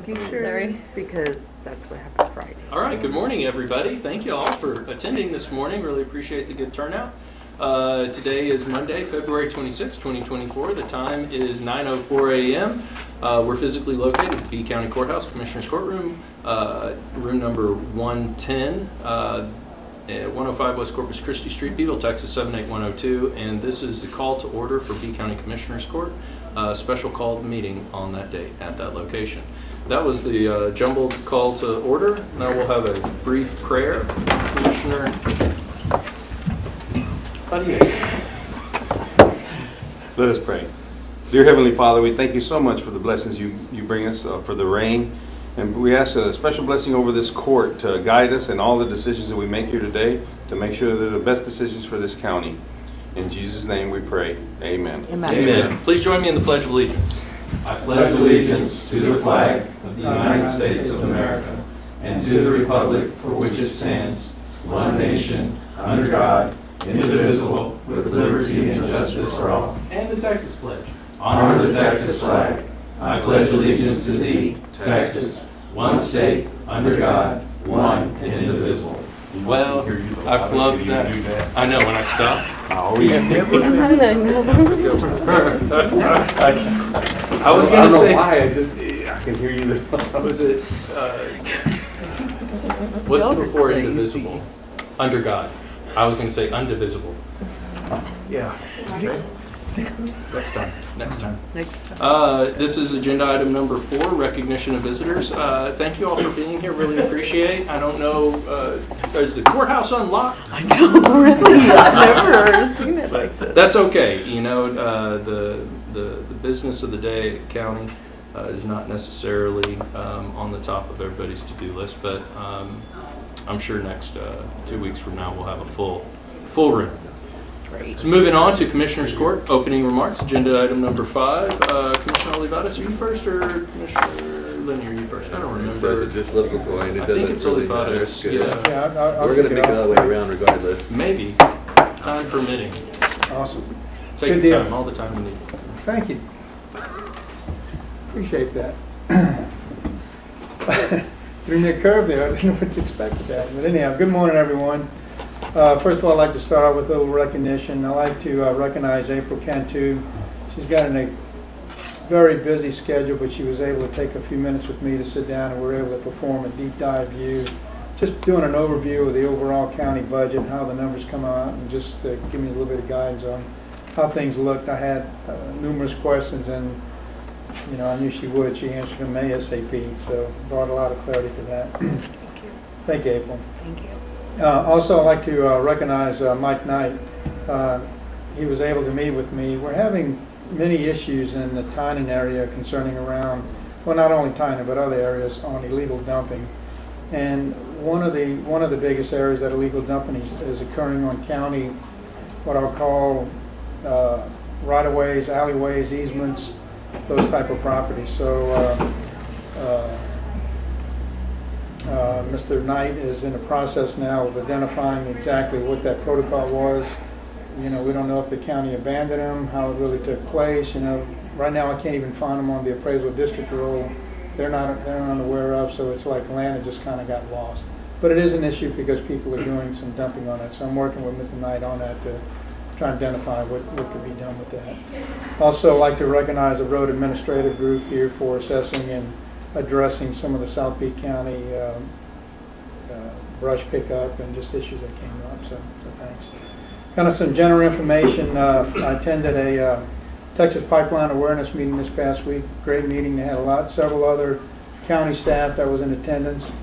Future, because that's what happened Friday. All right, good morning, everybody. Thank you all for attending this morning. Really appreciate the good turnout. Today is Monday, February 26, 2024. The time is 9:04 a.m. We're physically located at the Beeville County Courthouse, Commissioner's Courtroom, room number 110, 105 West Corpus Christi St, Beeville, Texas 78102. And this is the call to order for Beeville County Commissioner's Court. Special called meeting on that date at that location. That was the jumbled call to order. Now we'll have a brief prayer. Commissioner Adias. Let us pray. Dear Heavenly Father, we thank you so much for the blessings you bring us, for the rain. And we ask a special blessing over this court to guide us in all the decisions that we make here today, to make sure they're the best decisions for this county. In Jesus' name we pray. Amen. Amen. Amen. Please join me in the Pledge of Allegiance. I pledge allegiance to the flag of the United States of America and to the republic for which it stands, one nation, under God, indivisible, with liberty and justice for all. And the Texas Pledge. Honor the Texas flag. I pledge allegiance to thee, Texas, one state, under God, one and indivisible. Well, I flubbed that. I know, when I stop. I was going to say. Why, I can hear you. Was it, what's before indivisible? Under God. I was going to say undivisible. Yeah. Next time. Next time. This is agenda item number 4, recognition of visitors. Thank you all for being here. Really appreciate. I don't know, is the courthouse unlocked? I don't really. I've never seen it like this. That's okay. You know, the business of the day at the county is not necessarily on the top of everybody's to-do list, but I'm sure next 2 weeks from now we'll have a full room. Great. So moving on to Commissioner's Court, opening remarks, agenda item number 5. Commissioner Olivares, are you first, or Commissioner Linney, are you first? I don't remember. Just look this way. I think it's Olivares, yeah. We're going to make it all the way around regardless. Maybe, time permitting. Awesome. Take Good your deal. time, all the time you need. Thank you. Appreciate that. Threw me a curve there. I didn't know what to expect with that. But anyhow, good morning, everyone. First of all, I'd like to start out with a little recognition. I'd like to recognize April Cantu. She's got a very busy schedule, but she was able to take a few minutes with me to sit down, and we were able to perform a deep dive view, just doing an overview of the overall county budget, how the numbers come out, and just give me a little bit of guidance on how things looked. I had numerous questions, and I knew she would. She answered them ASAP, so brought a lot of clarity to that. Thank you. Thank you, April. Thank you. Also, I'd like to recognize Mike Knight. He was able to meet with me. We're having many issues in the Tynan area concerning around, well, not only Tynan, but other areas on illegal dumping. And one of the biggest areas that illegal dumping is occurring on county, what I'll call right-of-ways, alleyways, easements, those type of properties. So Mr. Knight is in the process now of identifying exactly what that protocol was. We don't know if the county abandoned him, how it really took place. Right now I can't even find him on the appraisal district roll. They're not unaware of, so it's like land that just kind of got lost. But it is an issue because people are doing some dumping on it. So I'm working with Mr. Knight on that to try and identify what could be done with that. Also, I'd like to recognize the road administrative group here for assessing and addressing some of the South Beat County brush pickup and just issues that came up, so thanks. Kind of some general information. I attended a Texas Pipeline Awareness meeting this past week. Great meeting. They had several other county staff that was in attendance.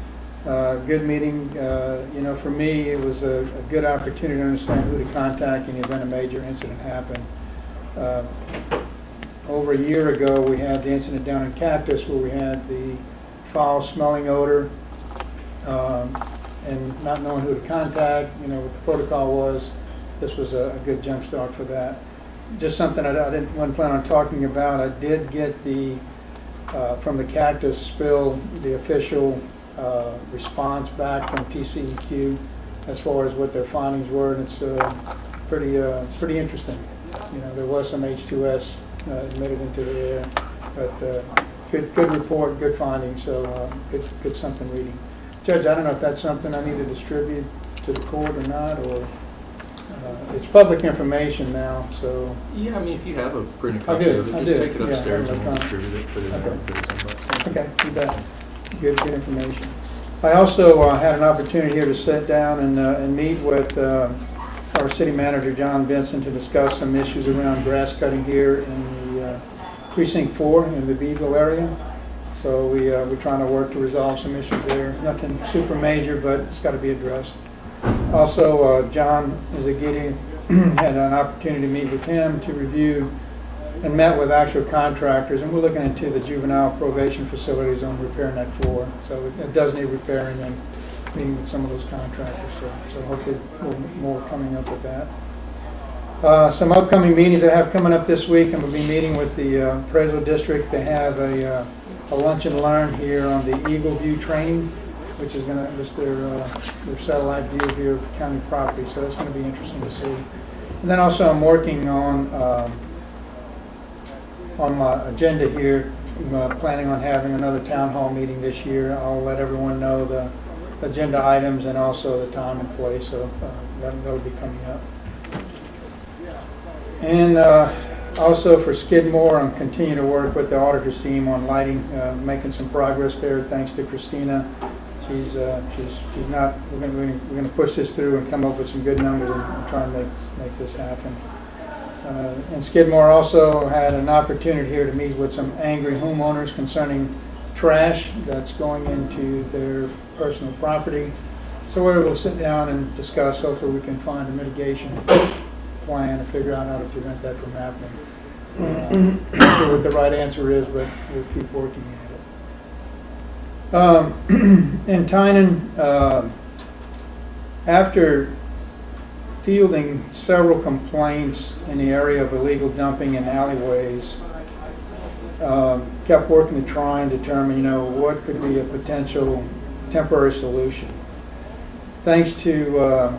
Good meeting. For me, it was a good opportunity to understand who to contact in the event a major incident happened. Over a year ago, we had the incident down in Cactus where we had the foul smelling odor and not knowing who to contact, what the protocol was. This was a good jump start for that. Just something I wasn't planning on talking about. I did get from the Cactus spill, the official response back from TCEQ as far as what their findings were, and it's pretty interesting. There was some H2S admitted into the air, but good report, good findings, so good something reading. Judge, I don't know if that's something I need to distribute to the court or not, or it's public information now, so. Yeah, I mean, if you have a printed I copy do, of it, I just do. take it Yeah, upstairs and we'll electronic. distribute it, put it in Okay. everybody's inbox. Thank you. Okay, you bet. Good information. I also had an opportunity here to sit down and meet with our city manager, John Benson, to discuss some issues around grass cutting here in the Precinct 4 in the Beeville area. So we're trying to work to resolve some issues there. Nothing super major, but it's got to be addressed. Also, John Izagidi had an opportunity to meet with him to review and met with actual contractors, and we're looking into the juvenile probation facilities on repairing that floor. So it does need repairing, and meeting with some of those contractors. So hopefully more coming up with that. Some upcoming meetings I have coming up this week, and we'll be meeting with the appraisal district to have a lunch and learn here on the Eagle View training, which is going to list their satellite view here of county property. So that's going to be interesting to see. And then also I'm working on my agenda here, planning on having another town hall meeting this year. I'll let everyone know the agenda items and also the time and place, so that'll be coming up. And also for Skidmore, I'm continuing to work with the auditor's team on lighting, making some progress there, thanks to Christina. She's not. We're going to push this through and come up with some good numbers and try and make this happen. And Skidmore also had an opportunity here to meet with some angry homeowners concerning trash that's going into their personal property. So we're able to sit down and discuss. Hopefully we can find a mitigation plan and figure out how to prevent that from happening. Not sure what the right answer is, but we'll keep working at it. In Tynan, after fielding several complaints in the area of illegal dumping in alleyways, kept working to try and determine, what could be a potential temporary solution. Thanks to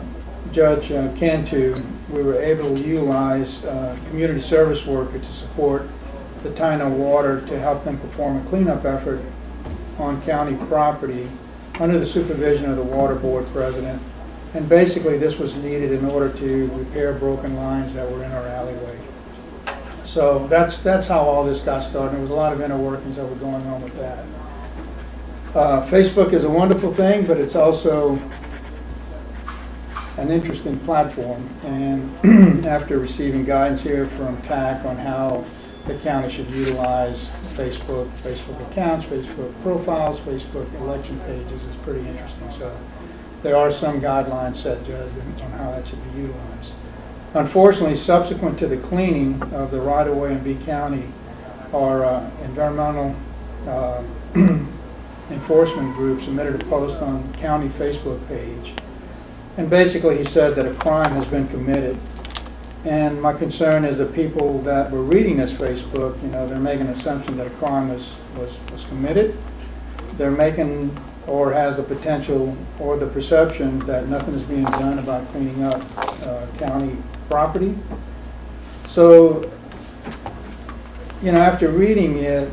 Judge Cantu, we were able to utilize a community service worker to support the Tynan Water to help them perform a cleanup effort on county property under the supervision of the water board president. And basically this was needed in order to repair broken lines that were in our alleyway. So that's how all this got started. There was a lot of inner workings that were going on with that. Facebook is a wonderful thing, but it's also an interesting platform. And after receiving guidance here from TAC on how the county should utilize Facebook accounts, Facebook profiles, Facebook election pages, is pretty interesting. So there are some guidelines set, Judge, on how that should be utilized. Unfortunately, subsequent to the cleaning of the right-of-way in B County, our environmental enforcement group submitted a post on county Facebook page. And basically he said that a crime has been committed. And my concern is that people that were reading this Facebook, they're making an assumption that a crime was committed. They're making or has the potential or the perception that nothing is being done about cleaning up county property. So, after reading it,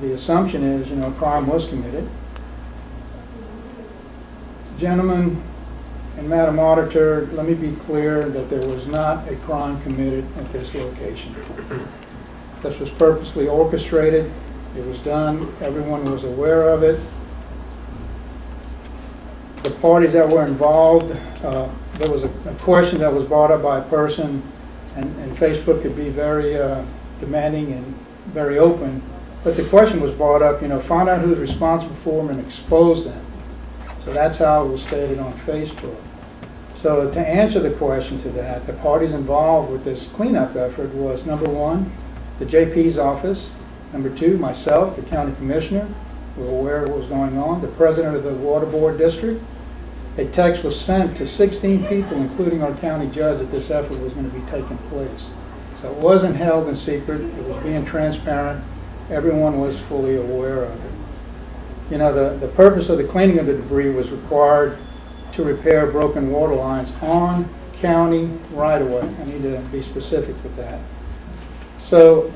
the assumption is, a crime was committed. Gentlemen and Madam Auditor, let me be clear that there was not a crime committed at this location. This was purposely orchestrated. It was done. Everyone was aware of it. The parties that were involved, there was a question that was brought up by a person, and Facebook could be very demanding and very open, but the question was brought up, find out who's responsible for them and expose them. So that's how it was stated on Facebook. So to answer the question to that, the parties involved with this cleanup effort was, number one, the JP's office, number two, myself, the county commissioner, we were aware of what was going on, the president of the water board district. A text was sent to 16 people, including our county judge, that this effort was going to be taking place. So it wasn't held in secret, it was being transparent, everyone was fully aware of it. The purpose of the cleaning of the debris was required to repair broken water lines on county right-of-way. I need to be specific with that. So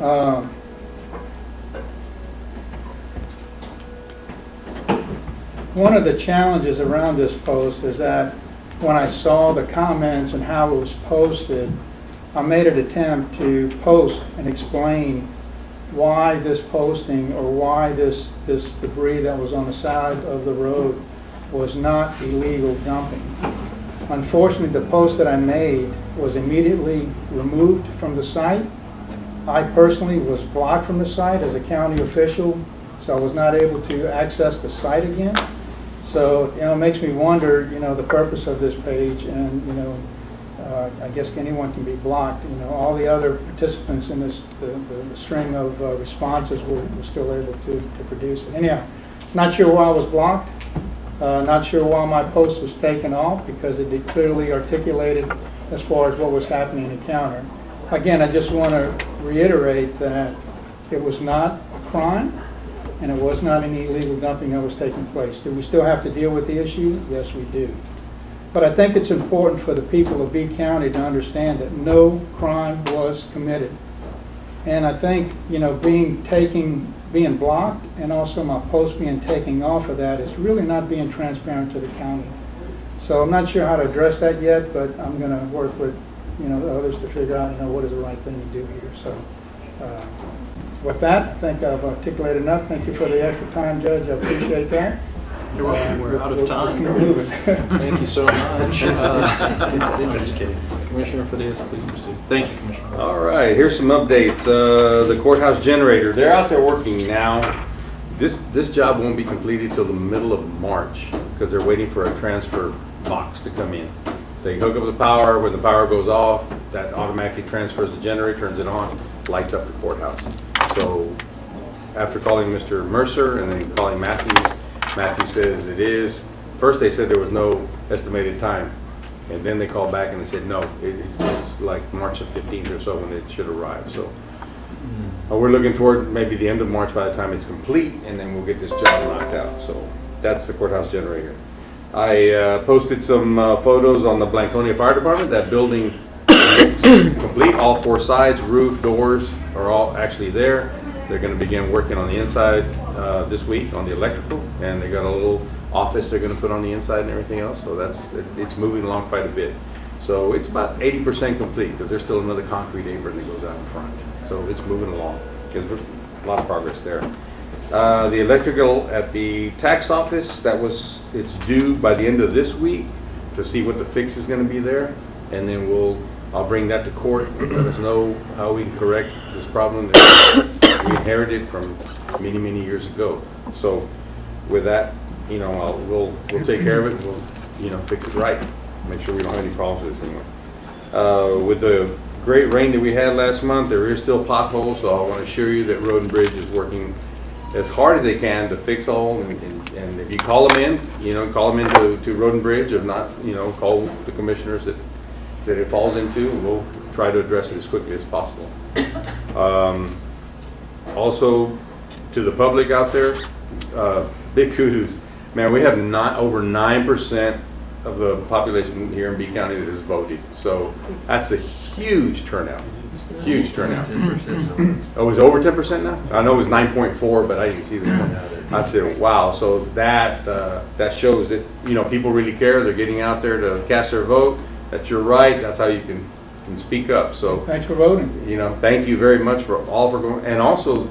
one of the challenges around this post is that when I saw the comments and how it was posted, I made an attempt to post and explain why this posting or why this debris that was on the side of the road was not illegal dumping. Unfortunately, the post that I made was immediately removed from the site. I personally was blocked from the site as a county official, so I was not able to access the site again. So, it makes me wonder, the purpose of this page, and, I guess anyone can be blocked. All the other participants in this, the string of responses were still able to produce it. Anyhow, not sure why I was blocked. Not sure why my post was taken off, because it did clearly articulated as far as what was happening in the counter. Again, I just want to reiterate that it was not a crime, and it was not any illegal dumping that was taking place. Do we still have to deal with the issue? Yes, we do. But I think it's important for the people of B County to understand that no crime was committed. And I think, being blocked and also my post being taken off of that is really not being transparent to the county. So I'm not sure how to address that yet, but I'm going to work with, the others to figure out, what is the right thing to do here. So with that, I think I've articulated enough. Thank you for the extra time, Judge. I appreciate that. You're welcome. We're out of time. We're moving. Thank you so much. I'm just kidding. Commissioner Fideas, please proceed. Thank you, Commissioner. All right, here's some updates. The courthouse generator, they're out there working now. This job won't be completed till the middle of March because they're waiting for a transfer box to come in. They hook up the power. When the power goes off, that automatically transfers the generator, turns it on, lights up the courthouse. So after calling Mr. Mercer and then calling Matthews, Matthew says it is. First they said there was no estimated time. And then they called back and they said, no, it's like March the 15th or so when it should arrive. So we're looking toward maybe the end of March by the time it's complete, and then we'll get this job knocked out. So that's the courthouse generator. I posted some photos on the Blanconia Fire Department. That building looks complete. All four sides, roof, doors are all actually there. They're going to begin working on the inside this week on the electrical, and they got a little office they're going to put on the inside and everything else. So it's moving along quite a bit. So it's about 80% complete because there's still another concrete apron that goes out in front. So it's moving along. There's a lot of progress there. The electrical at the tax office, it's due by the end of this week to see what the fix is going to be there, and then I'll bring that to court and let us know how we can correct this problem that we inherited from many, many years ago. So with that, we'll take care of it. We'll, fix it right. Make sure we don't have any problems with it anymore. With the great rain that we had last month, there is still potholes, so I want to assure you that Road and Bridge is working as hard as they can to fix all. And if you call them in, call them in to Road and Bridge. If not, call the commissioners that it falls into, and we'll try to address it as quickly as possible. Also, to the public out there, big kudos. Man, we have over 9% of the population here in B County that is voting. So that's a huge turnout. Huge turnout. Oh, it was over 10% now? I know it was 9.4, but I didn't see this one. I said, wow. So that shows that people really care. They're getting out there to cast their vote. That's your right. That's how you can speak up. So thanks for voting. Thank you very much for going, and also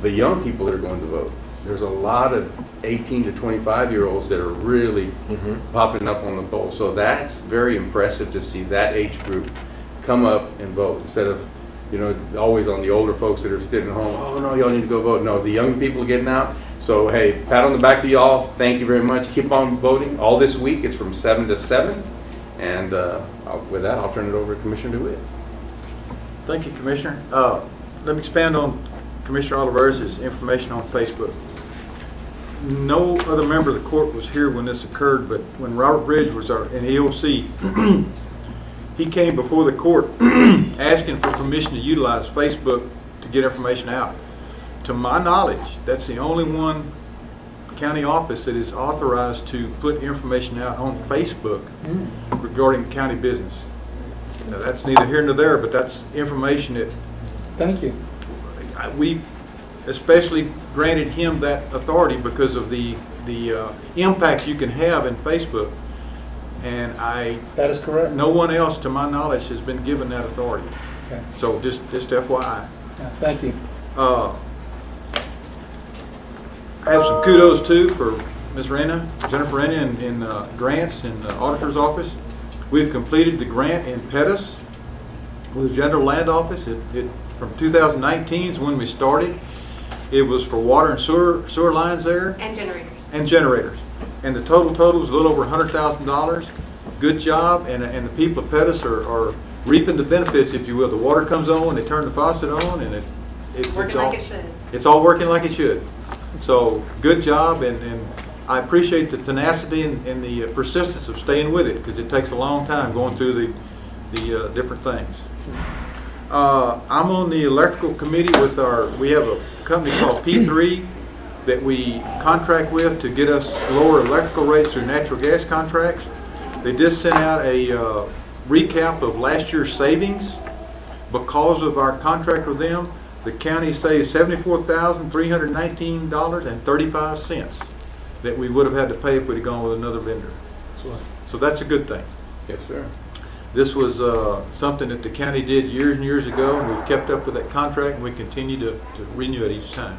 the young people that are going to vote. There's a lot of 18 to 25-year-olds that are really popping up on the polls. So that's very impressive to see that age group come up and vote instead of, always on the older folks that are sitting at home. Oh no, y'all need to go vote. No, the young people are getting out. So hey, pat on the back to y'all. Thank you very much. Keep on voting. All this week it's from 7 to 7. And with that, I'll turn it over to Commissioner DeWitt. Thank you, Commissioner. Let me expand on Commissioner Oliver's information on Facebook. No other member of the court was here when this occurred, but when Robert Bridge was in EOC, he came before the court asking for permission to utilize Facebook to get information out. To my knowledge, that's the only one county office that is authorized to put information out on Facebook regarding county business. Now, that's neither here nor there, but that's information that Thank you. we especially granted him that authority because of the the impact you can have in Facebook. And That is correct. no one else, to my knowledge, has been given that authority. Okay. So just FYI. Yeah, thank you. I have some kudos too for Ms. Jennifer Rena in grants in the auditor's office. We've completed the grant in Pettus with the General Land Office. From 2019 is when we started. It was for water and sewer lines there. And generators. And generators. And the total is a little over $100,000. Good job, and the people of Pettus are reaping the benefits, if you will. The water comes on, they turn the faucet on, and it's Working all, like it should. It's all working like it should. So good job, and I appreciate the tenacity and the persistence of staying with it, because it takes a long time going through the different things. I'm on the electrical committee with we have a company called P3 that we contract with to get us lower electrical rates through natural gas contracts. They just sent out a recap of last year's savings. Because of our contract with them, the county saved $74,319.35 that we would have had to pay if we'd have gone with another vendor. So that's a good thing. Yes, sir. This was something that the county did years and years ago, and we've kept up with that contract, and we continue to renew it each time.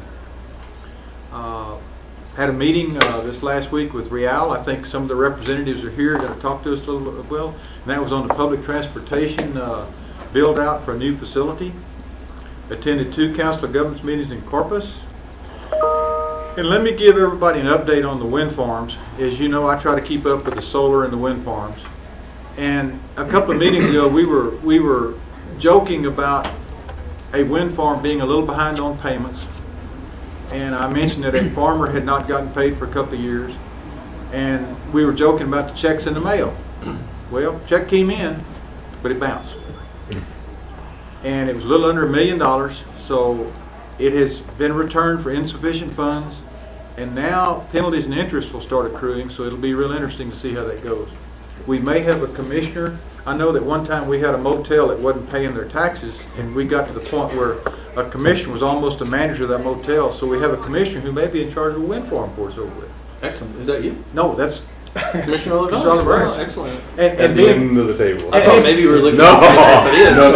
Had a meeting this last week with Real. I think some of the representatives are here going to talk to us a little bit, well, and that was on the public transportation build out for a new facility. Attended 2 council of governments meetings in Corpus. And let me give everybody an update on the wind farms. As you know, I try to keep up with the solar and the wind farms. And a couple of meetings ago, we were joking about a wind farm being a little behind on payments. And I mentioned that a farmer had not gotten paid for a couple of years. And we were joking about the checks in the mail. Well, check came in, but it bounced. And it was a little under $1 million. So it has been returned for insufficient funds. And now penalties and interest will start accruing. So it'll be real interesting to see how that goes. We may have a commissioner. I know that one time we had a motel that wasn't paying their taxes, and we got to the point where a commissioner was almost a manager of that motel. So we have a commissioner who may be in charge of a wind farm for us over with. Excellent. Is that you? No, that's Commissioner Oliver? Oliver. Excellent. and End of the table. I thought maybe you were looking No. at it is. No.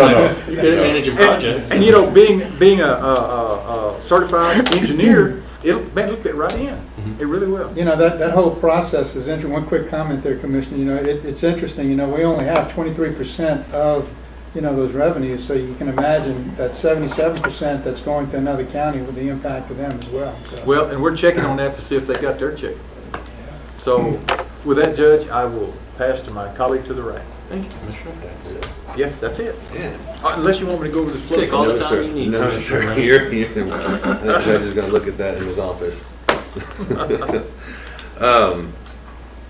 You're good at managing projects. and you know, being a certified engineer, it'll fit right in. It really will. You know, that whole process is interesting. One quick comment there, Commissioner. You know, it's interesting. You know, we only have 23% of, you know, those revenues. So you can imagine that 77% that's going to another county with the impact to them as well. So. Well, and we're checking on that to see if they got their check. So with that, Judge, I will pass to my colleague to the right. Thank you, Commissioner. Yes, that's it. Yeah. Unless you want me to go over this floor. Take all the No, time sir. you need, No, Commissioner. sir. The judge is going to look at that in his office.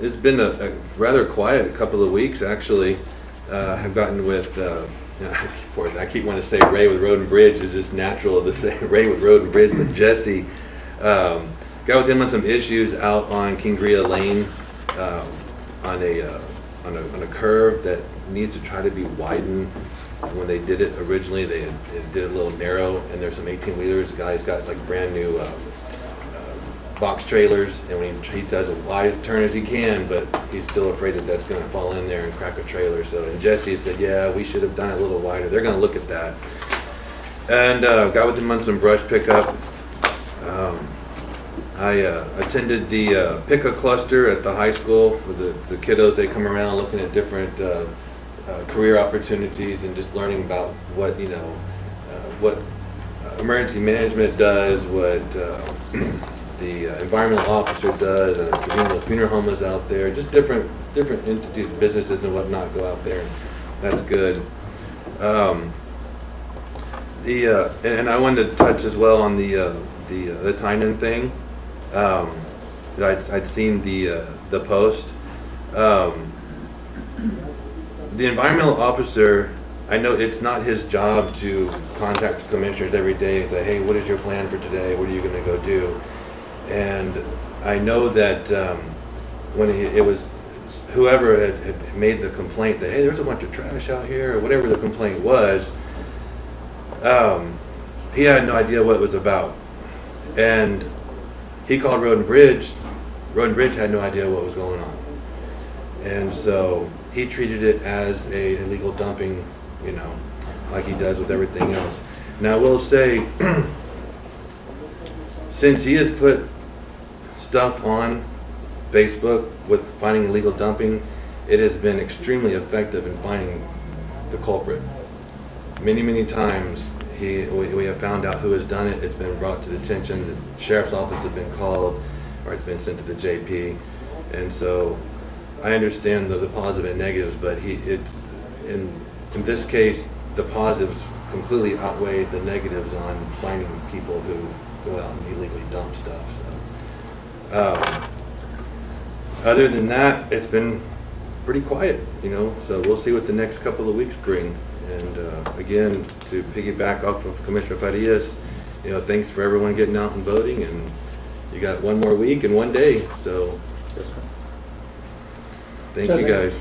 It's been a rather quiet couple of weeks, actually. I've gotten with, I keep wanting to say Ray with Road and Bridge. It's just natural to say Ray with Road and Bridge, but Jesse. Got with him on some issues out on King Gria Lane on a curve that needs to try to be widened. When they did it originally, they did it a little narrow, and there's some 18-wheelers. The guy's got like brand new box trailers, and when he does a wide turn as he can, but he's still afraid that that's going to fall in there and crack a trailer. So, and Jesse said, yeah, we should have done it a little wider. They're going to look at that. And got with him on some brush pickup. I attended the PICA cluster at the high school for the kiddos. They come around looking at different career opportunities and just learning about what, you know, what emergency management does, what the environmental officer does, and funeral homes out there, just different entities, businesses and whatnot go out there. That's good. And I wanted to touch as well on the Tynan thing. I'd seen the post. The environmental officer, I know it's not his job to contact the commissioners every day and say, hey, what is your plan for today? What are you going to go do? And I know that when it was whoever had made the complaint that, hey, there's a bunch of trash out here, or whatever the complaint was, he had no idea what it was about. And he called Road and Bridge Road and Bridge had no idea what was going on. And so he treated it as a illegal dumping, you know, like he does with everything else. Now I will say, since he has put stuff on Facebook with finding illegal dumping, it has been extremely effective in finding the culprit. Many times we have found out who has done it. It's been brought to the attention. The sheriff's office has been called, or it's been sent to the JP. And so I understand the positive and negatives, but in this case, the positives completely outweigh the negatives on finding people who go out and illegally dump stuff. So, other than that, it's been pretty quiet, you know, so we'll see what the next couple of weeks bring. And again, to piggyback off of Commissioner Farias, you know, thanks for everyone getting out and voting, and you got one more week and 1 day, so thank you guys.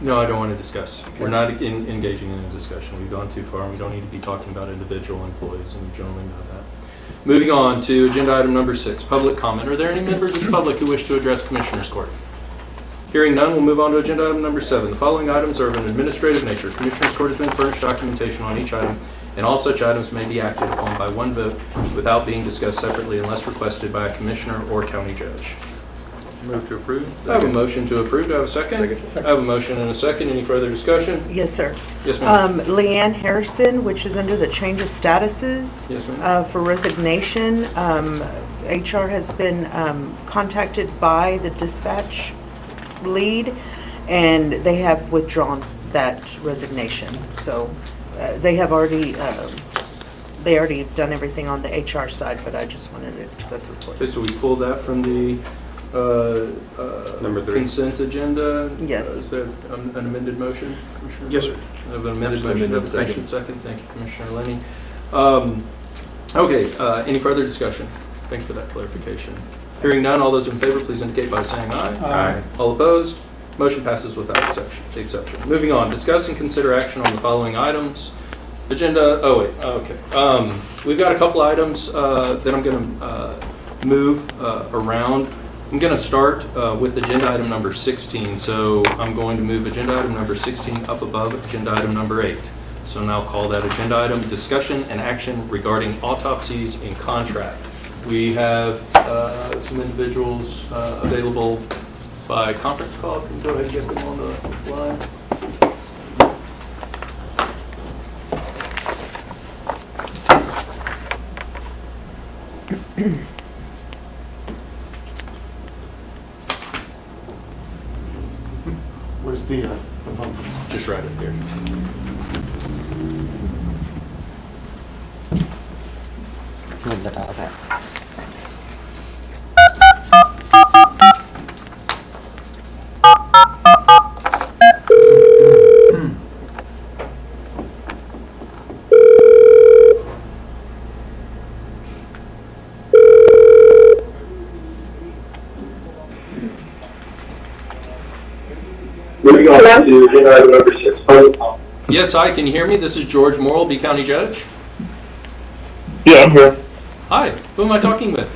No, I don't want to discuss. We're not engaging in a discussion. We've gone too far, and we don't need to be talking about individual employees, and you generally know that. Moving on to agenda item number 6, public comment. Are there any members of the public who wish to address Commissioners Court? Hearing none, we'll move on to agenda item number 7. The following items are of an administrative nature. Commissioners Court has been furnished documentation on each item, and all such items may be acted upon by one vote without being discussed separately unless requested by a commissioner or county judge. Move to approve. I have a motion to approve. Do I have a second? Second. I have a motion and a second. Any further discussion? Yes, sir. Yes, ma'am. Leanne Harrison, which is under the change of statuses Yes, ma'am. for resignation. HR has been contacted by the dispatch lead, and they have withdrawn that resignation. So they have already done everything on the HR side, but I just wanted to go through. Okay, so we pulled that from the Number 3. consent agenda. Yes. Is there an amended motion, Commissioner? Yes, sir. I have an amended motion. Amended I have a second. motion second. Thank you, Commissioner Lenny. Okay, any further discussion? Thank you for that clarification. Hearing none, all those in favor, please indicate by saying aye. Aye. All opposed? Motion passes without exception. Moving on, discuss and consider action on the following items. Agenda, okay. We've got a couple items that I'm going to move around. I'm going to start with agenda item number 16. So I'm going to move agenda item number 16 up above agenda item number 8. So now call that agenda item discussion and action regarding autopsies in contract. We have some individuals available by conference call. Can you go ahead and get them on the line? Where's the phone? Just right up here. Move that out of that. Moving on to agenda item number 6, public comment. Yes, hi, can you hear me? This is George Morrill, B County Judge. Yeah, I'm here. Hi, who am I talking with?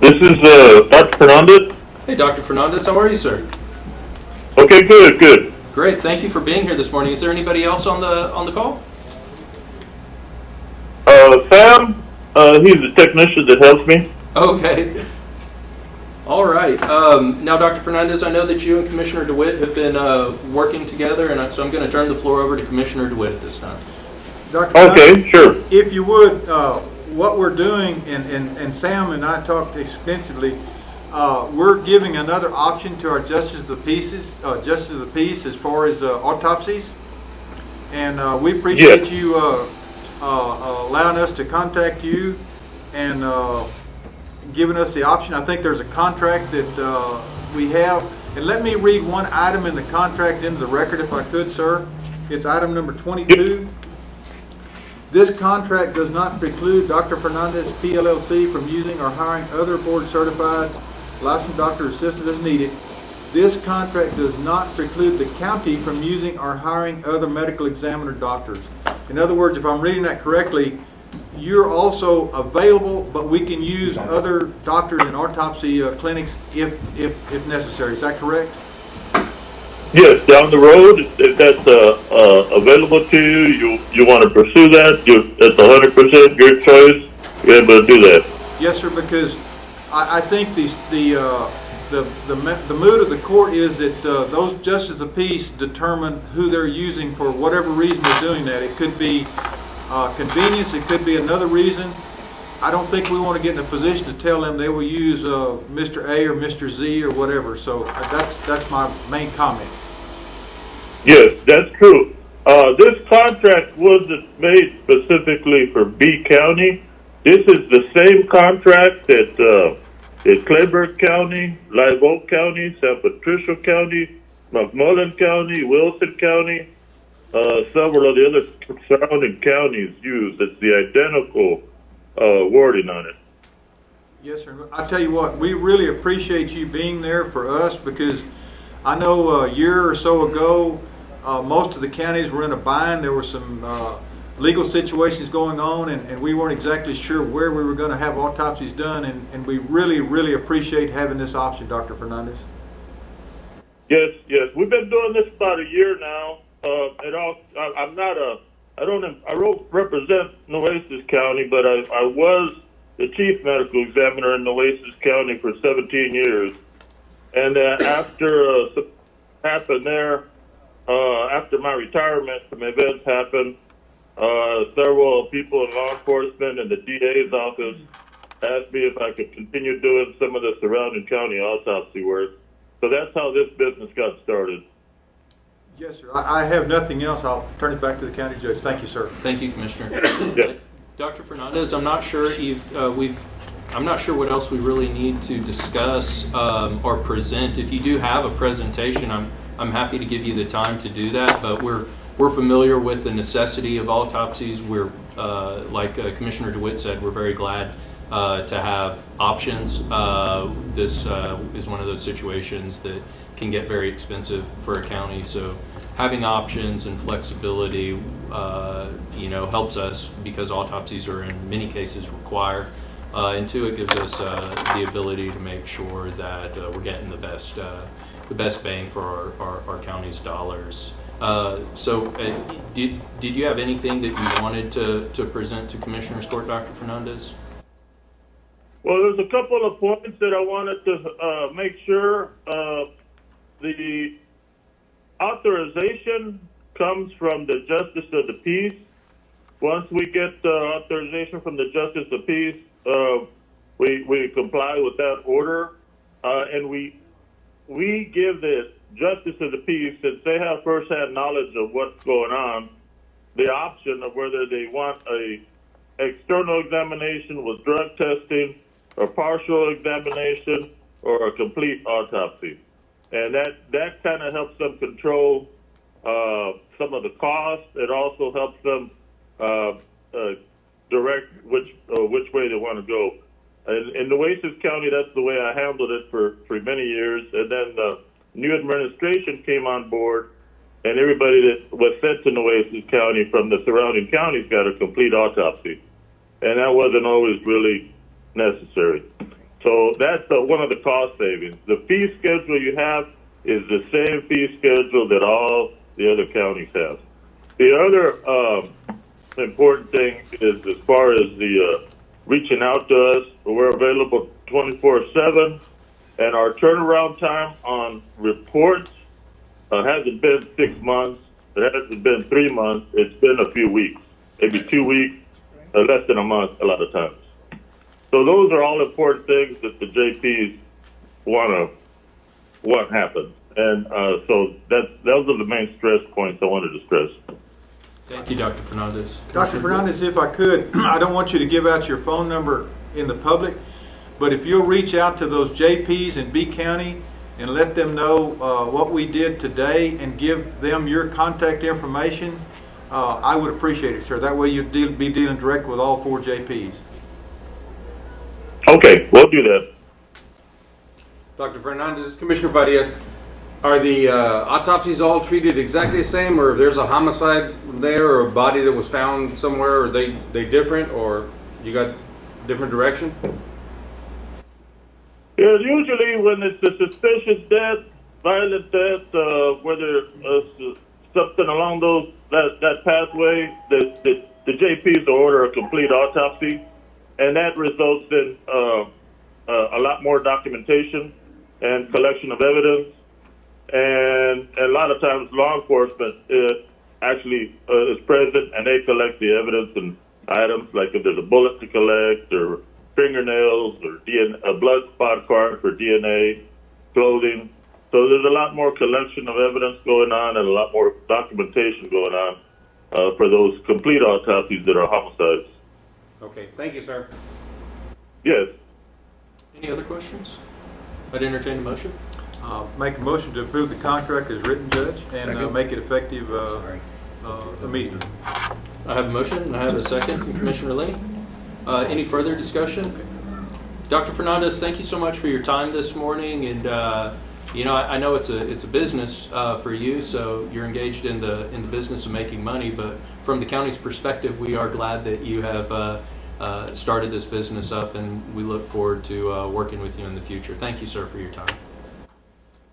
This is Dr. Fernandez. Hey, Dr. Fernandez, how are you, sir? Okay, good. Great, thank you for being here this morning. Is there anybody else on the call? Sam, he's the technician that helps me. Okay. All right. Now, Dr. Fernandez, I know that you and Commissioner DeWitt have been working together, and so I'm going to turn the floor over to Commissioner DeWitt at this time. Dr. Knight, Okay, sure. if you would, what we're doing, and Sam and I talked extensively, we're giving another option to our justices of the peace as far as autopsies, and we appreciate Yes. you allowing us to contact you and giving us the option. I think there's a contract that we have, and let me read one item in the contract into the record if I could, sir. It's item number 22. This contract does not preclude Dr. Fernandez PLLC from using or hiring other board-certified licensed doctor assistants as needed. This contract does not preclude the county from using or hiring other medical examiner doctors. In other words, if I'm reading that correctly, you're also available, but we can use other doctors and autopsy clinics if necessary. Is that correct? Yes, down the road, if that's available to you, you want to pursue that, it's 100% your choice, you're able to do that. Yes, sir, because I think the mood of the court is that those justices of peace determine who they're using for whatever reason they're doing that. It could be convenience, it could be another reason. I don't think we want to get in a position to tell them they will use Mr. A or Mr. Z or whatever. So that's my main comment. Yes, that's true. This contract wasn't made specifically for B County. This is the same contract that Clayburgh County, Live Oak County, San Patricio County, McMullen County, Wilson County, several of the other surrounding counties use. It's the identical wording on it. Yes, sir. I tell you what, we really appreciate you being there for us, because I know a year or so ago, most of the counties were in a bind. There were some legal situations going on, and we weren't exactly sure where we were going to have autopsies done, and we really, really appreciate having this option, Dr. Fernandez. Yes, yes. We've been doing this about a year now. I don't represent Nueces County, but I was the chief medical examiner in Nueces County for 17 years. And after happened there, after my retirement, some events happened. Several people in law enforcement and the DA's office asked me if I could continue doing some of the surrounding county autopsy work. So that's how this business got started. Yes, sir. I have nothing else. I'll turn it back to the county judge. Thank you, sir. Thank you, Commissioner. Yeah. Dr. Fernandez, I'm not sure I'm not sure what else we really need to discuss or present. If you do have a presentation, I'm happy to give you the time to do that. But we're familiar with the necessity of autopsies. We're like Commissioner DeWitt said, we're very glad to have options. This is one of those situations that can get very expensive for a county. So having options and flexibility, helps us, because autopsies are in many cases required. And two, it gives us the ability to make sure that we're getting the best bang for our county's dollars. Did you have anything that you wanted to present to Commissioner's Court, Dr. Fernandez? Well, there's a couple of points that I wanted to make sure. The authorization comes from the Justice of the Peace. Once we get the authorization from the Justice of Peace, we comply with that order, and we give the Justice of the Peace, since they have first-hand knowledge of what's going on, the option of whether they want a external examination with drug testing, or partial examination, or a complete autopsy. And that kind of helps them control some of the costs. It also helps them direct which way they want to go. In Nueces County, that's the way I handled it for many years. And then the new administration came on board, and everybody that was sent to Nueces County from the surrounding counties got a complete autopsy. And that wasn't always really necessary. So that's one of the cost savings. The fee schedule you have is the same fee schedule that all the other counties have. The other important thing is, as far as the reaching out to us, we're available 24/7, and our turnaround time on reports hasn't been 6 months. It hasn't been 3 months. It's been a few weeks, maybe 2 weeks, less than a month a lot of times. So those are all important things that the JPs want happen. And so those are the main stress points I wanted to stress. Thank you, Dr. Fernandez. Dr. Fernandez, if I could, I don't want you to give out your phone number in the public, but if you'll reach out to those JPs in B County and let them know what we did today and give them your contact information, I would appreciate it, sir. That way you'd be dealing direct with all 4 JPs. Okay, we'll do that. Dr. Fernandez, Commissioner Farias, Are the autopsies all treated exactly the same, or if there's a homicide there or a body that was found somewhere, are they different, or you got different direction? Yeah, usually when it's a suspicious death, violent death, whether something along that pathway, the JPs will order a complete autopsy, and that results in a lot more documentation and collection of evidence. And a lot of times law enforcement actually is present, and they collect the evidence and items, like if there's a bullet to collect or fingernails or a blood spot card for DNA, clothing. So there's a lot more collection of evidence going on and a lot more documentation going on for those complete autopsies that are homicides. Okay, thank you, sir. Yes. Any other questions? I'd entertain a motion. Make a motion to approve the contract as written, Judge, and Second. make it effective immediately. I have a motion and I have a second from Commissioner Lenny. Any further discussion? Dr. Fernandez, thank you so much for your time this morning. And I know it's a business for you, so you're engaged in the business of making money. But from the county's perspective, we are glad that you have started this business up, and we look forward to working with you in the future. Thank you, sir, for your time.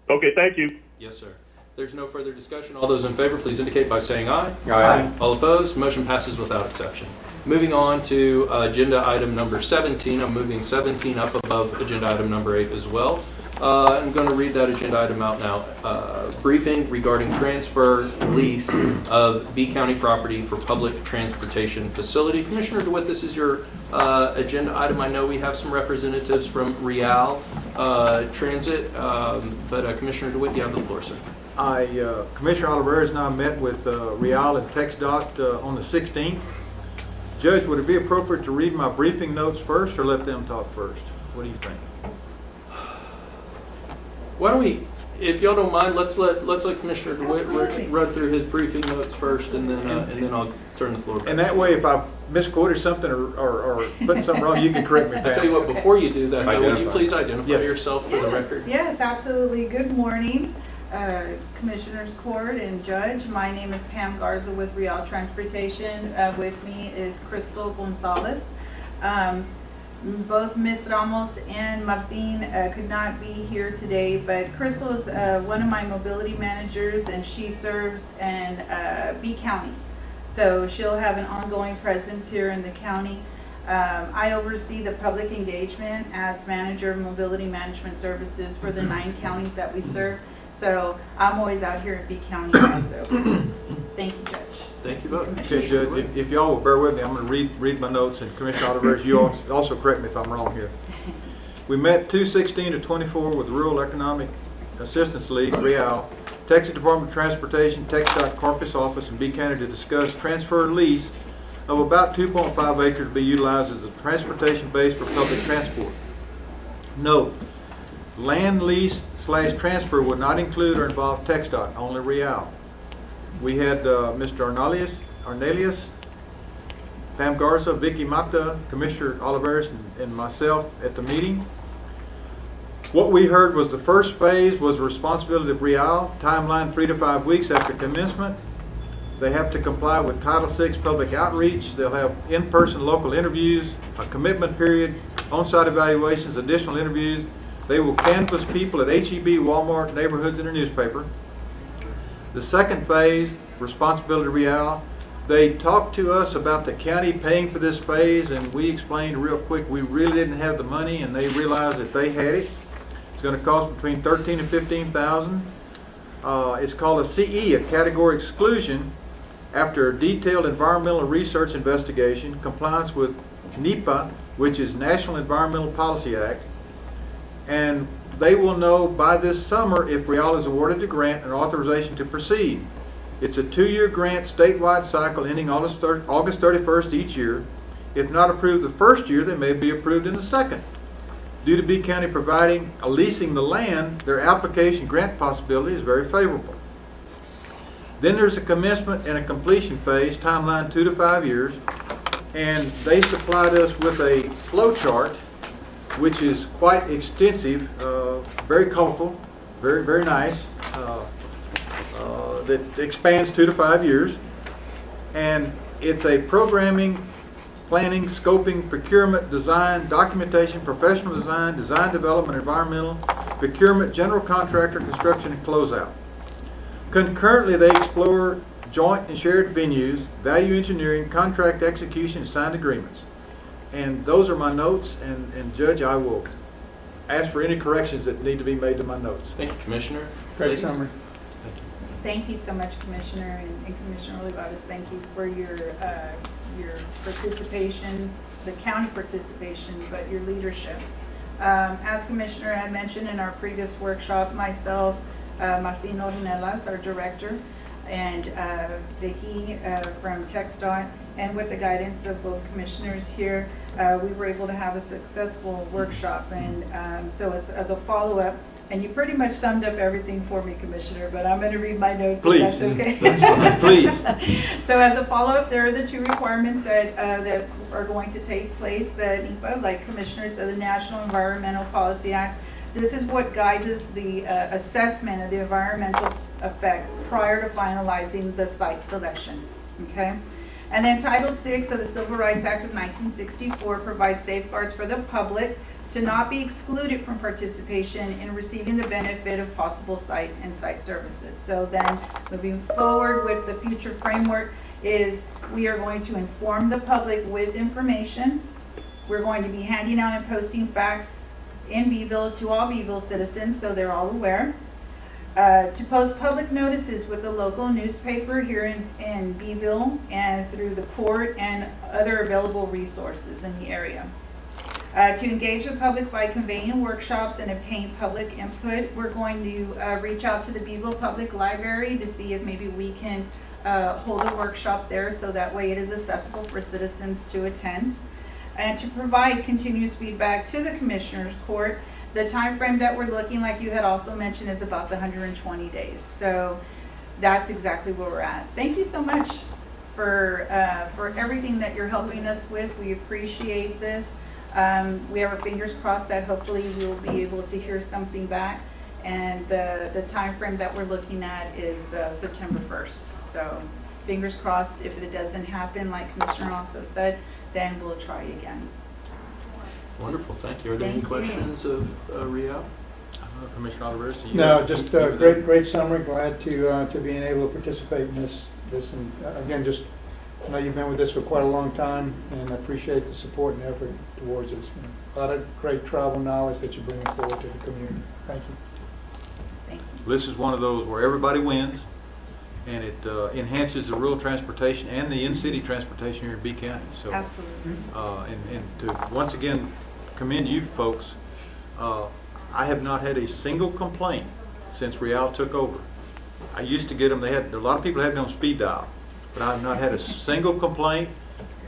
Okay, thank you. Yes, sir. There's no further discussion. All those in favor, please indicate by saying aye. Aye. All opposed, motion passes without exception. Moving on to agenda item number 17. I'm moving 17 up above agenda item number 8 as well. I'm going to read that agenda item out now. Briefing regarding transfer lease of B County property for public transportation facility. Commissioner DeWitt, this is your agenda item. I know we have some representatives from Real Transit, but Commissioner DeWitt, you have the floor, sir. Commissioner Oliveris and I met with Real and TxDOT on the 16th. Judge, would it be appropriate to read my briefing notes first or let them talk first? What do you think? Why don't we, if y'all don't mind, let's let Commissioner DeWitt Absolutely. run through his briefing notes first, and then I'll turn the floor back. And that way, if I misquoted something or putting something wrong, you can correct me, I'll tell you Pam. what, before you do that, though, would you Identify. please identify Yes. yourself for the record? Yes, absolutely. Good morning, Commissioners Court and Judge. My name is Pam Garza with Real Transportation. With me is Crystal Gonzalez. Both Ms. Ramos and Martin could not be here today, but Crystal is one of my mobility managers, and she serves in B County. So she'll have an ongoing presence here in the county. I oversee the public engagement as manager of mobility management services for the 9 counties that we serve. So I'm always out here in B County also. Thank you, Judge. Thank you both. Okay, Judge, if y'all will bear with me, I'm going to read my notes, and Commissioner Oliveris, you also correct me if I'm wrong here. We met 2/16/24 with the Rural Economic Assistance League, REAL, Texas Department of Transportation, TxDOT Corpus Office, and B County to discuss transfer lease of about 2.5 acres to be utilized as a transportation base for public transport. Note, land lease / transfer would not include or involve TxDOT, only REAL. We had Mr. Arnelius, Pam Garza, Vicky Mata, Commissioner Oliveris, and myself at the meeting. What we heard was the first phase was the responsibility of Real, timeline 3 to 5 weeks after commencement. They have to comply with Title VI public outreach. They'll have in-person local interviews, a commitment period, on-site evaluations, additional interviews. They will canvass people at H-E-B, Walmart, neighborhoods, and a newspaper. The second phase, responsibility Real, they talked to us about the county paying for this phase, and we explained real quick we really didn't have the money, and they realized that they had it. It's going to cost between $13,000 and $15,000. It's called a CE, a category exclusion, after a detailed environmental research investigation, compliance with NEPA, which is National Environmental Policy Act, and they will know by this summer if Real is awarded the grant and authorization to proceed. It's a 2-year grant statewide cycle ending August 31st each year. If not approved the first year, they may be approved in the second. Due to B County providing leasing the land, their application grant possibility is very favorable. Then there's a commencement and a completion phase, timeline 2 to 5 years, and they supplied us with a flow chart which is quite extensive, very colorful, very, very nice, that expands 2 to 5 years. And it's a programming, planning, scoping, procurement, design, documentation, professional design, design development, environmental, procurement, general contractor, construction, and closeout. Concurrently, they explore joint and shared venues, value engineering, contract execution, and signed agreements. And those are my notes, and Judge, I will ask for any corrections that need to be made to my notes. Thank you, Commissioner. Great Ladies? summary. Thank you so much, Commissioner, and Commissioner Olivares, thank you for your participation, the county participation, but your leadership. As Commissioner had mentioned in our previous workshop, myself, Martin Ornelas, our director, and Vicky from TxDOT, and with the guidance of both commissioners here, we were able to have a successful workshop. And so as a follow-up, and you pretty much summed up everything for me, Commissioner, but I'm going to read my notes Please, if that's okay. that's fine, please. So as a follow-up, there are the 2 requirements that are going to take place. The NEPA, like Commissioner said, the National Environmental Policy Act. This is what guides us the assessment of the environmental effect prior to finalizing the site selection, okay? And then Title VI of the Civil Rights Act of 1964 provides safeguards for the public to not be excluded from participation in receiving the benefit of possible site and site services. So then, moving forward with the future framework is we are going to inform the public with information. We're going to be handing out and posting facts in Beeville to all Beeville citizens so they're all aware. To post public notices with the local newspaper here in Beeville and through the court and other available resources in the area. To engage the public by convening workshops and obtain public input, we're going to reach out to the Beeville Public Library to see if maybe we can hold a workshop there so that way it is accessible for citizens to attend. And to provide continuous feedback to the Commissioners Court. The time frame that we're looking, like you had also mentioned, is about the 120 days. So that's exactly where we're at. Thank you so much for everything that you're helping us with. We appreciate this. We have our fingers crossed that hopefully we'll be able to hear something back. And the time frame that we're looking at is September 1st. So fingers crossed. If it doesn't happen, like Commissioner also said, then we'll try again. Wonderful, thank you. Are there any Thank you. questions of Rio? Commissioner Olivares? No, just great summary. Glad to being able to participate in this. And again, just I know you've been with this for quite a long time, and I appreciate the support and effort towards this. A lot of great travel knowledge that you're bringing forward to the community. Thank you. Thank you. This is one of those where everybody wins, and it enhances the rural transportation and the in-city transportation here in B County. So, Absolutely. and to once again commend you folks. I have not had a single complaint since Real took over. I used to get them. A lot of people had me on speed dial, but I have not had a single complaint.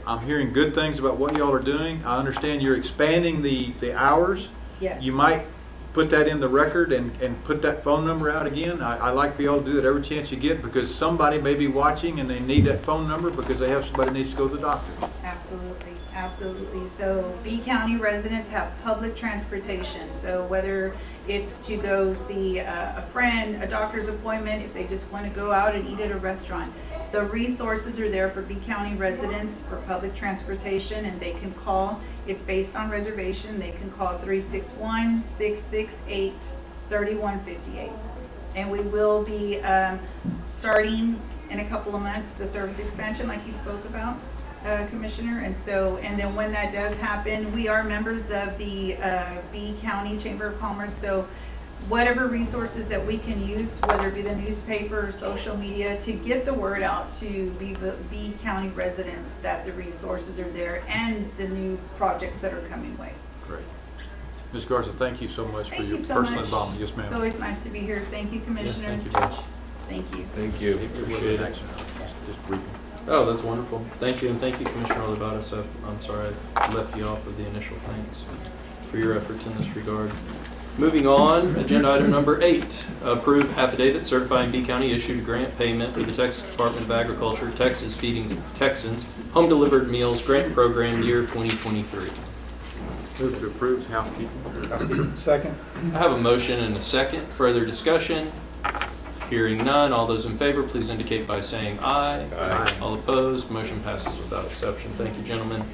I'm hearing good things about what y'all are doing. I understand you're expanding the hours. Yes. You might put that in the record and put that phone number out again. I like for y'all to do that every chance you get, because somebody may be watching and they need that phone number because they have somebody who needs to go to the doctor. Absolutely, absolutely. So B County residents have public transportation. So whether it's to go see a friend, a doctor's appointment, if they just want to go out and eat at a restaurant, the resources are there for B County residents for public transportation, and they can call. It's based on reservation. They can call 361-668-3158. And we will be starting in a couple of months the service expansion like you spoke about, Commissioner. And then when that does happen, we are members of the B County Chamber of Commerce. So whatever resources that we can use, whether it be the newspaper or social media, to get the word out to B County residents that the resources are there and the new projects that are coming way. Great. Ms. Garza, thank you so much for Thank your you so personal much. involvement. Yes, ma'am. It's always nice to be here. Thank you, Commissioners. thank you, Judge. Thank you. Thank you. It was Appreciate an it. action. Yes. Just briefing. Oh, that's wonderful. Thank you, and thank you, Commissioner Olivares. I'm sorry I left you off with the initial thanks for your efforts in this regard. Moving on, agenda item number 8, approve affidavit certifying B County issued grant payment for the Texas Department of Agriculture, Texas Feeding Texans Home Delivered Meals Grant Program year 2023. Move to approve housekeeping. Second. I have a motion and a second. Further discussion? Hearing none. All those in favor, please indicate by saying aye. Aye. All opposed, motion passes without exception. Thank you, gentlemen.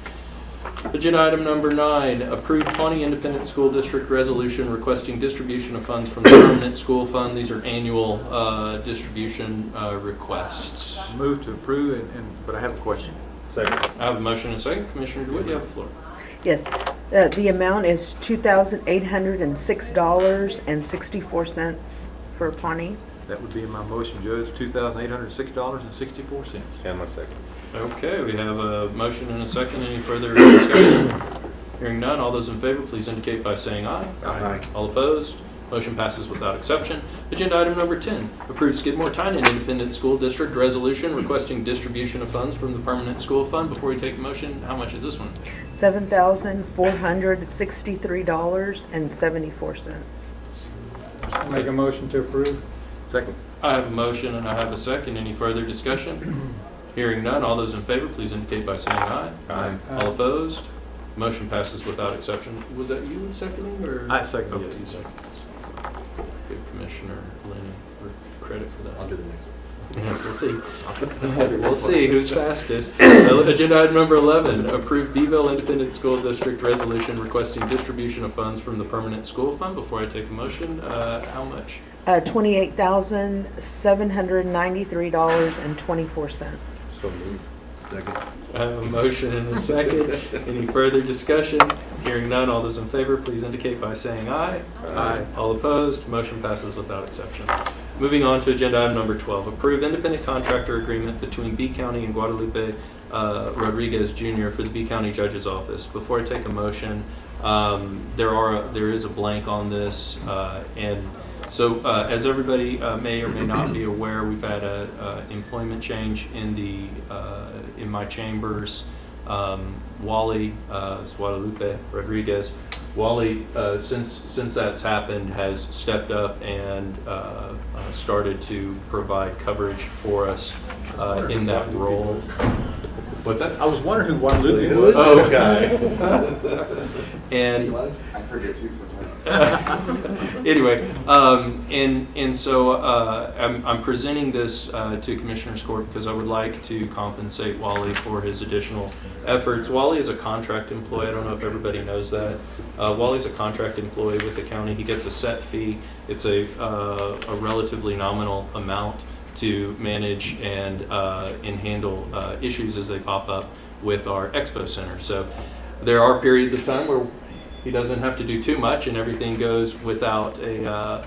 Agenda item number 9, approved Pawnee Independent School District resolution requesting distribution of funds from the permanent school fund. These are annual distribution requests. Move to approve, but I have a question. Second. I have a motion and a second. Commissioner DeWitt, you have the floor. Yes, the amount is $2,806.64 for Pawnee. That would be my motion, Judge, $2,806.64. And my second. Okay, we have a motion and a second. Any further discussion? Hearing none, all those in favor, please indicate by saying aye. Aye. All opposed? Motion passes without exception. Agenda item number 10, approved Skidmore Tynan Independent School District resolution requesting distribution of funds from the permanent school fund. Before we take a motion, how much is this one? $7,463.74. I'll make a motion to approve. Second. I have a motion and I have a second. Any further discussion? Hearing none, all those in favor, please indicate by saying aye. Aye. All opposed? Motion passes without exception. Was that you seconding or? I seconded. Okay, you seconded. Good, Commissioner Lenny, for credit for that. I'll do the next one. Yeah, we'll see. We'll see who's fastest. Agenda item number 11, approved Beeville Independent School District resolution requesting distribution of funds from the permanent school fund. Before I take a motion, how much? $28,793.24. So moved. Second. I have a motion and a second. Any further discussion? Hearing none, all those in favor, please indicate by saying aye. Aye. All opposed, motion passes without exception. Moving on to agenda item number 12, approved independent contractor agreement between B County and Guadalupe Rodriguez Jr. for the B County Judge's Office. Before I take a motion, there is a blank on this, and so as everybody may or may not be aware, we've had a employment change in my chambers. Wally, Guadalupe Rodriguez, Wally, since that's happened, has stepped up and started to provide coverage for us in that role. What's that? I was wondering who Guadalupe Who was. is that guy? And I forget too sometimes. anyway, and so I'm presenting this to Commissioner's Court because I would like to compensate Wally for his additional efforts. Wally is a contract employee. I don't know if everybody knows that. Wally's a contract employee with the county. He gets a set fee. It's a relatively nominal amount to manage and handle issues as they pop up with our expo center. So there are periods of time where he doesn't have to do too much and everything goes without a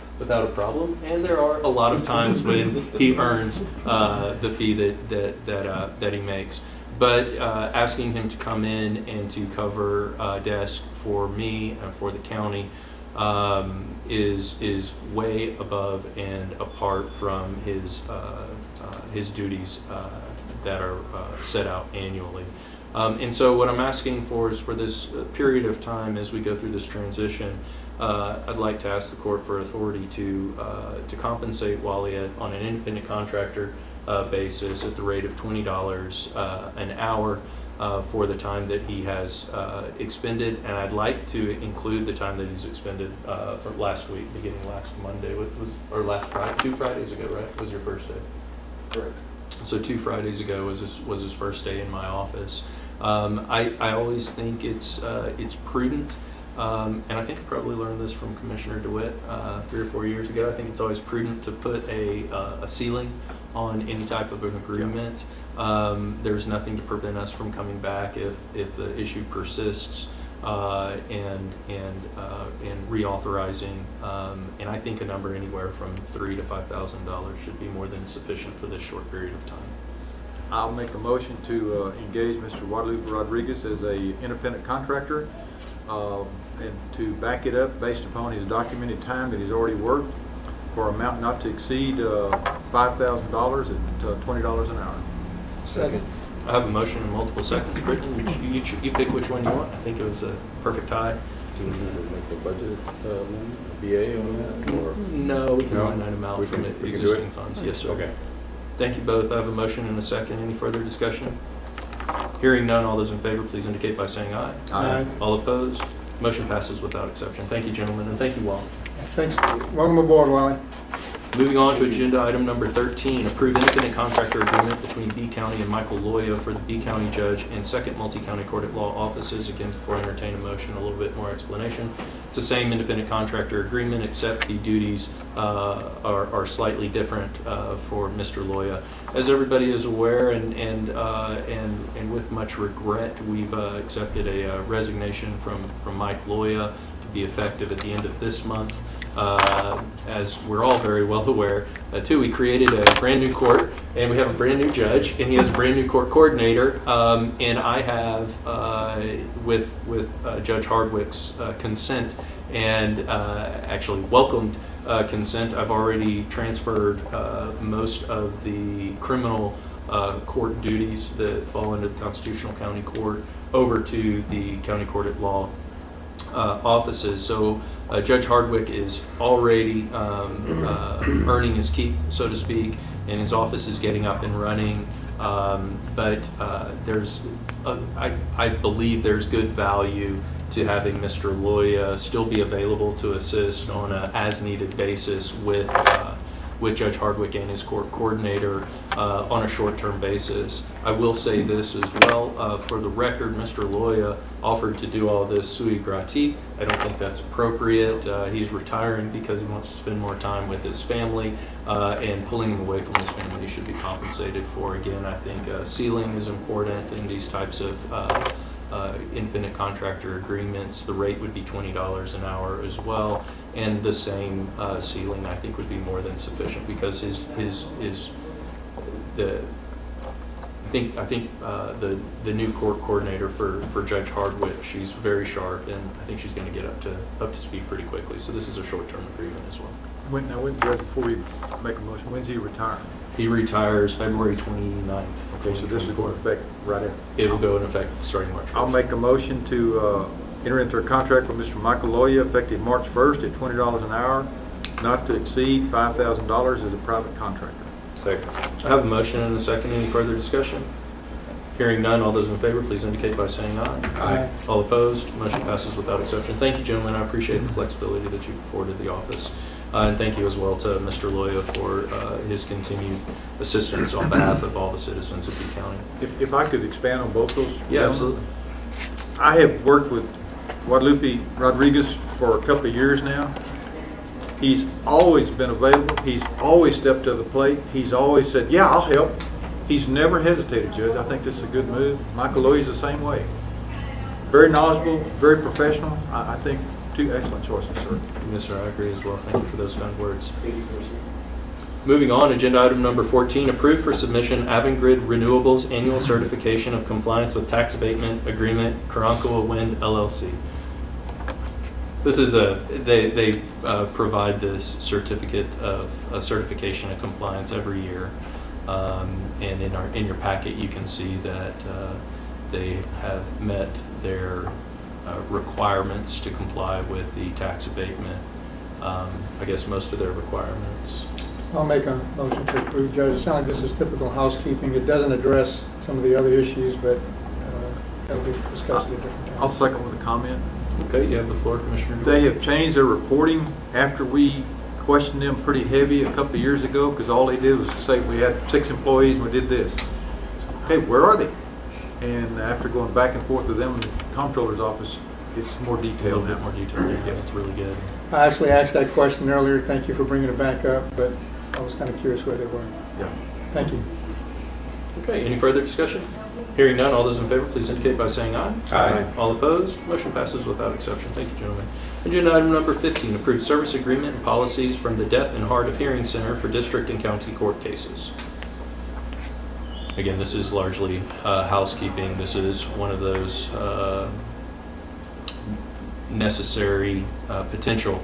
problem. And there are a lot of times when he earns the fee that he makes. But asking him to come in and to cover desk for me and for the county is way above and apart from his duties that are set out annually. And so what I'm asking for is for this period of time as we go through this transition, I'd like to ask the court for authority to compensate Wally on an independent contractor basis at the rate of $20 an hour for the time that he has expended. And I'd like to include the time that he's expended from last week, beginning last Monday, or last Friday, 2 Fridays ago, right? Was your first day? Correct. So 2 Fridays ago was his first day in my office. I always think it's prudent, and I think I probably learned this from Commissioner DeWitt 3 or 4 years ago. I think it's always prudent to put a ceiling on any type of an agreement. There's nothing to prevent us from coming back if the issue persists and reauthorizing. And I think a number anywhere from $3,000 to $5,000 should be more than sufficient for this short period of time. I'll make a motion to engage Mr. Guadalupe Rodriguez as a independent contractor and to back it up based upon his documented time that he's already worked for an amount not to exceed $5,000 at $20 an hour. Second. I have a motion and multiple seconds. Britton, you pick which one you want. I think it was a perfect tie. Do we need to make a budget BA on that, or? No, we can No? line item out We from can do existing it? funds. Yes, sir. Okay. Thank you both. I have a motion and a second. Any further discussion? Hearing none, all those in favor, please indicate by saying aye. Aye. All opposed? Motion passes without exception. Thank you, gentlemen, and thank you, Wally. Thanks. Welcome aboard, Wally. Moving on to agenda item number 13, approve independent contractor agreement between B County and Michael Loya for the B County Judge and Second Multi-County Court at Law offices. Again, before I entertain a motion, a little bit more explanation. It's the same independent contractor agreement, except the duties are slightly different for Mr. Loya. As everybody is aware, and with much regret, we've accepted a resignation from Mike Loya to be effective at the end of this month. As we're all very well aware, too, we created a brand new court, and we have a brand new judge, and he has a brand new court coordinator. And I have, with Judge Hardwick's consent and actually welcomed consent, I've already transferred most of the criminal court duties that fall under the Constitutional County Court over to the County Court at Law offices. So Judge Hardwick is already earning his keep, so to speak, and his office is getting up and running. But I believe there's good value to having Mr. Loya still be available to assist on an as-needed basis with Judge Hardwick and his court coordinator on a short-term basis. I will say this as well, for the record, Mr. Loya offered to do all this sui grati. I don't think that's appropriate. He's retiring because he wants to spend more time with his family, and pulling him away from his family he should be compensated for. Again, I think ceiling is important in these types of independent contractor agreements. The rate would be $20 an hour as well, and the same ceiling I think would be more than sufficient because I think the new court coordinator for Judge Hardwick, she's very sharp, and I think she's going to get up to speed pretty quickly. So this is a short-term agreement as well. Judge, before we make a motion, when's he retire? He retires February 29th. Okay, so this is going to affect right after. It will go in effect starting March 1st. I'll make a motion to enter into a contract with Mr. Michael Loya effective March 1st at $20 an hour, not to exceed $5,000 as a private contractor. Second. I have a motion and a second. Any further discussion? Hearing none, all those in favor, please indicate by saying aye. Aye. All opposed, motion passes without exception. Thank you, gentlemen. I appreciate the flexibility that you've afforded the office. And thank you as well to Mr. Loya for his continued assistance on behalf of all the citizens of B County. If I could expand on both those. Yeah, absolutely. I have worked with Guadalupe Rodriguez for a couple of years now. He's always been available. He's always stepped to the plate. He's always said, yeah, I'll help. He's never hesitated, Judge. I think this is a good move. Michael Loya's the same way. Very knowledgeable, very professional. I think two excellent choices, sir. Yes, sir, I agree as well. Thank you for those kind words. Thank you, Commissioner. Moving on, agenda item number 14, approved for submission Avangrid Renewables Annual Certification of Compliance with Tax Abatement Agreement, Karankawa Wind LLC. This is they provide this certificate of certification of compliance every year, and in your packet you can see that they have met their requirements to comply with the tax abatement. I guess most of their requirements. I'll make a motion to approve, Judge. It sounds like this is typical housekeeping. It doesn't address some of the other issues, but that'll be discussed at a different time. I'll second with a comment. Okay, you have the floor, Commissioner. They have changed their reporting after we questioned them pretty heavy a couple of years ago, because all they did was say we had 6 employees and we did this. Okay, where are they? And after going back and forth with them in the comptroller's office, it's more A detailed little bit now. more detail. Yeah, it's really good. I actually asked that question earlier. Thank you for bringing it back up, but I was kind of curious where they were. Yeah. Thank you. Okay, any further discussion? Hearing none, all those in favor, please indicate by saying aye. Aye. All opposed, motion passes without exception. Thank you, gentlemen. Agenda item number 15, approved service agreement and policies from the Deaf and Hard of Hearing Center for district and county court cases. Again, this is largely housekeeping. This is one of those necessary, potential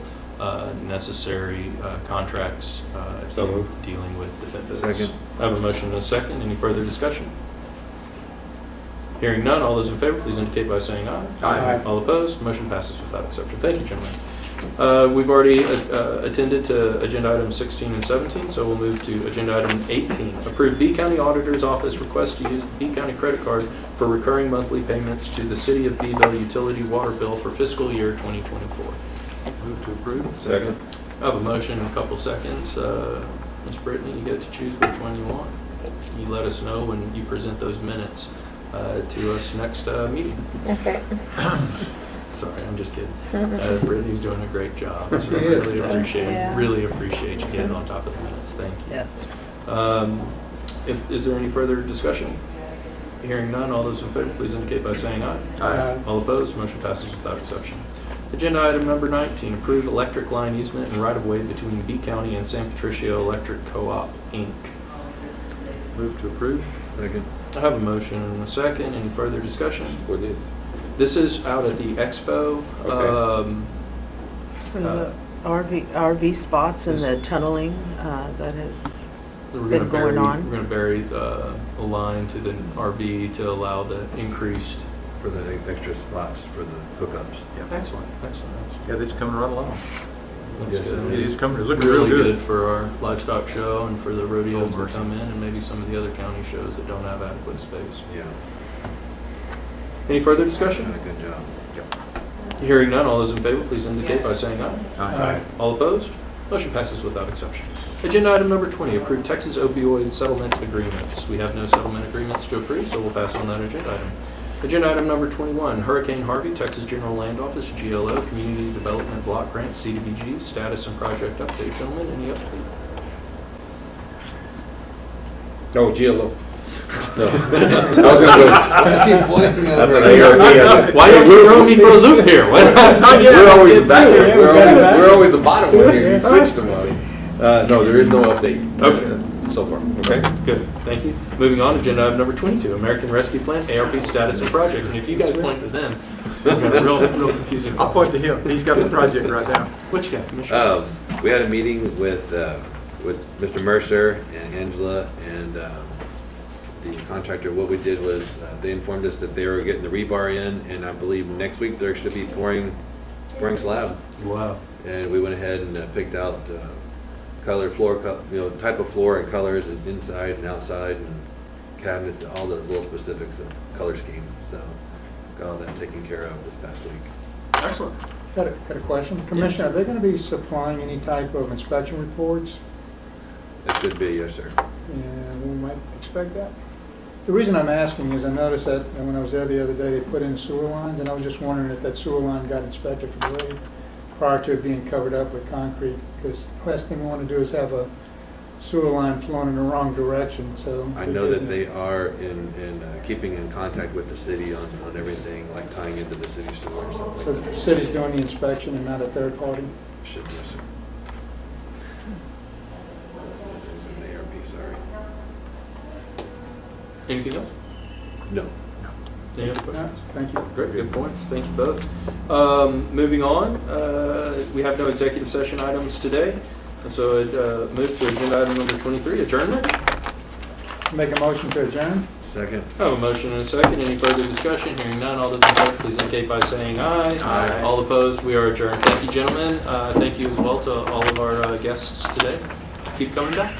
necessary contracts So moved. dealing with defendants. Second. I have a motion and a second. Any further discussion? Hearing none, all those in favor, please indicate by saying aye. Aye. All opposed, motion passes without exception. Thank you, gentlemen. We've already attended to agenda items 16 and 17, so we'll move to agenda item 18. Approve B County Auditor's Office request to use the B County credit card for recurring monthly payments to the City of Beeville utility water bill for fiscal year 2024. Move to approve. Second. I have a motion in a couple seconds. Ms. Brittany, you get to choose which one you want. You let us know when you present those minutes to us next meeting. Okay. Sorry, I'm just kidding. Brittany's doing a great job. So I She is. really appreciate you getting on top of the minutes. Thank you. Yes. Is there any further discussion? Hearing none, all those in favor, please indicate by saying aye. Aye. All opposed, motion passes without exception. Agenda item number 19, approve electric line easement and right-of-way between B County and San Patricio Electric Co-op, Inc. Move to approve. Second. I have a motion and a second. Any further discussion? What did? This is out at the expo. Okay. For the RV spots and the tunneling that has We're been going on. We're going to bury a line to the RV to allow the increased. For the extra spots for the hookups. Excellent. Yeah, this is coming right along. That's Yes, good. It is coming, it's looking Really real good good. for our livestock show and for the rodeos Oh, that mercy. come in, and maybe some of the other county shows that don't have adequate space. Yeah, Any further done discussion? a good job. Hearing none, all those in favor, please indicate by saying aye. Aye. All opposed? Motion passes without exception. Agenda item number 20, approve Texas opioid settlement agreements. We have no settlement agreements to approve, so we'll pass on that agenda item. Agenda item number 21, Hurricane Harvey, Texas General Land Office, GLO, Community Development Block Grant, CDBG, status and project update. Gentlemen, any update? Oh, GLO. No. I was gonna go. I see him pointing at it. Why don't you throw me for a loop here? We're always the back. Yeah, we got it back. We're always the bottom one here. You switched them on me. No, there is no update. Okay. So far. Okay. Good, thank you. Moving on, agenda item number 22, American Rescue Plan, ARP status and projects. And if you guys point to them, we've got a real confusing. I'll point to him, he's got the project right now. What you got, Commissioner? We had a meeting with Mr. Mercer and Angela and the contractor. What we did was they informed us that they were getting the rebar in, and I believe next week they should be pouring slab. Wow. And we went ahead and picked out color, type of floor and colors, and inside and outside, and cabinets, all the little specifics of color scheme. So got all that taken care of this past week. Excellent. Got a question. Commissioner, are they going to be supplying any type of inspection reports? That should be, yes, sir. And we might expect that? The reason I'm asking is I noticed that when I was there the other day, they put in sewer lines, and I was just wondering if that sewer line got inspected for grade prior to it being covered up with concrete, because the last thing we want to do is have a sewer line flowing in the wrong direction, so. I know that they are keeping in contact with the city on everything, like tying into the city sewer and stuff So like the that. city's doing the inspection and not a third party? Should, yes, sir. It's an ARP, sorry. Anything else? No. Any other No, questions? thank you. Great, good points. Thank you both. Moving on, we have no executive session items today. So it moves to agenda item number 23, adjournment. Make a motion to adjourn? Second. I have a motion and a second. Any further discussion? Hearing none, all those in favor, please indicate by saying aye. Aye. All opposed, we are adjourned. Thank you, gentlemen. Thank you as well to all of our guests today. Keep coming back.